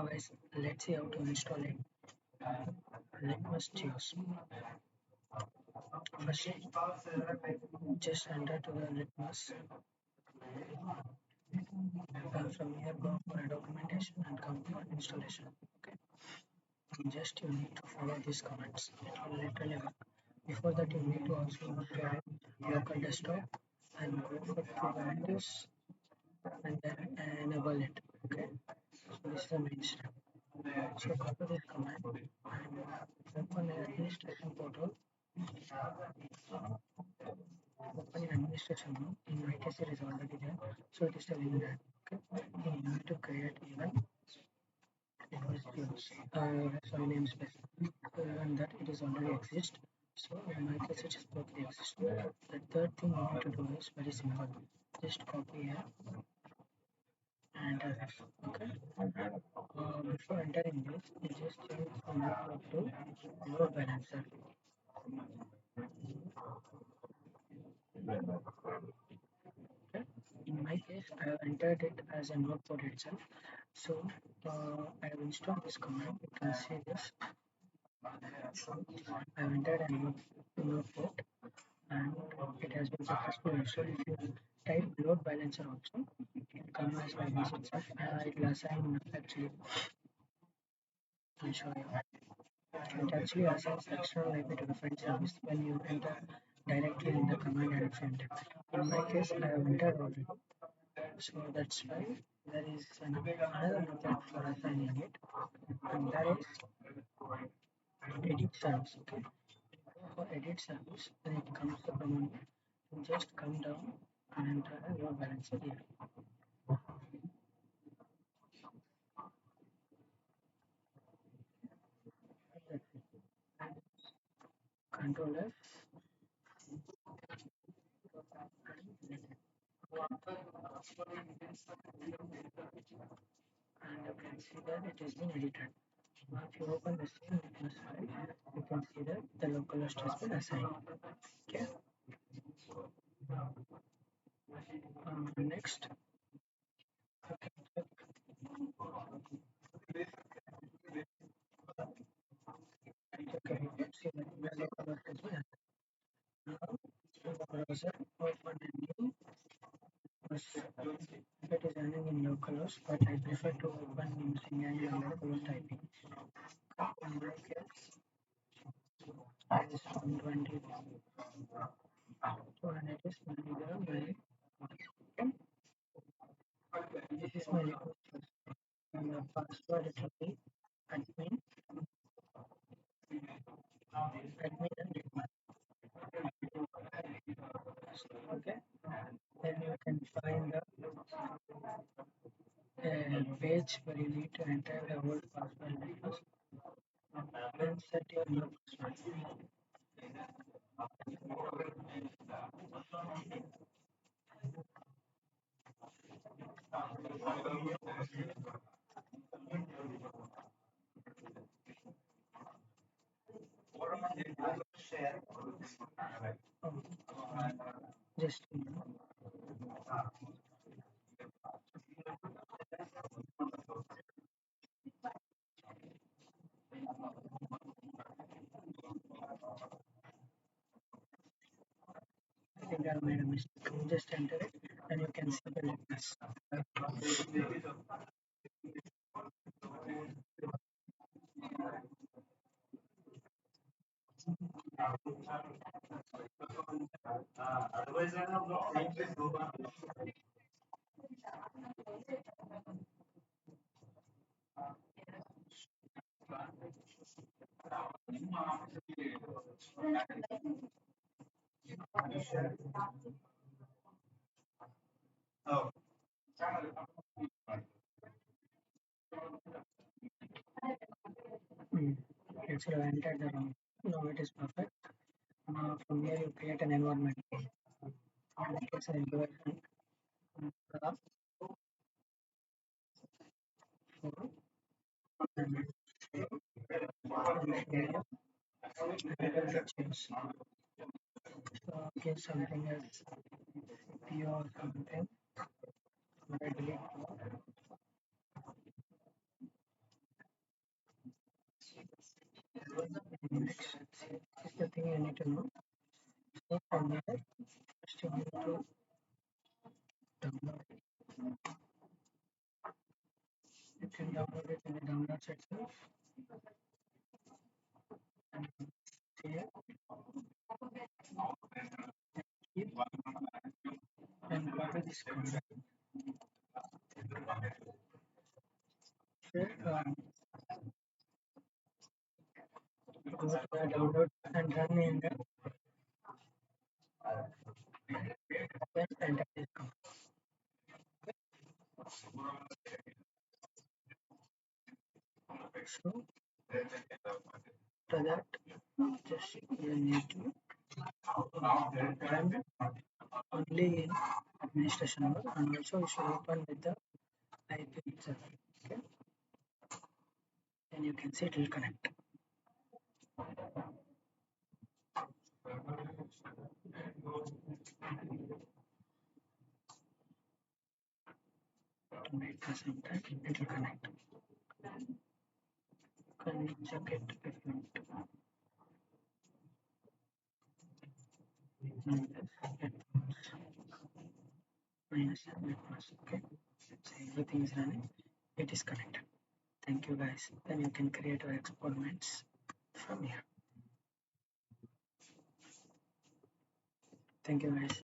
Now guys, let's see how to install it. Litmus Chaos. First, just enter to the Litmus. From here, go for documentation and come for installation. Okay. Just you need to follow these commands. It will literally work. Before that, you need to also try Docker Desktop and go for Kubernetes and then enable it. Okay. So this is the main step. So copy this command and open the administration portal. Open an administration mode. In my case, it is already there. So it is telling that okay, you need to create even it was yours. Sorry, namespace. And that it is already exist. So in my case, it is totally exist. The third thing you need to do is very simple. Just copy here and enter this. Okay. Before entering this, you just change the notebook to load balancer. Okay. In my case, I have entered it as a notebook itself. So I have installed this command. You can see this. I have entered a notebook and it has been successfully installed. If you type load balancer also, it will come as like this itself. It will assign actually. I'll show you. It actually assigns external IP to the file service when you enter directly in the command and front end. In my case, I have entered already. So that's why there is another method for assigning it, and that is edit service. Okay, for edit service, then it comes the command. You just come down and enter a load balancer here. That's it. Control F. And you can see that it has been edited. Now if you open the same Litmus file, you can see that the localhost has been assigned. Okay. Next, you can check. Okay, you can see that the localhost has been assigned. Now, in the browser, open a new it is running in localhost, but I prefer to open using any localhost IP. In my case, it is 120 and it is manager my this is my request and the password it will be admin admin and request. Okay, then you can find the page where you need to enter the old password request and set your new password. Just I think I made a mistake. Just enter it and you can see the request. Mm. It should have entered the wrong. No, it is perfect. From here you create an environment. In this case, I will go ahead and graph for and area and I will change. So give something as P or something. I delete Next, is the thing you need to know. So from here, first you need to download it. You can download it in the downloads itself and save, keep, and copy this code. Here, go to the download and run in the then enter this code. So for that, just you need to run only in administration mode and also you should open with the IP itself. Okay, then you can see it will connect. Wait for some time, it will connect. Can you check it if you want to? Minus litmus. Okay, so everything is running. It is connected. Thank you guys. Then you can create your experiments from here. Thank you guys.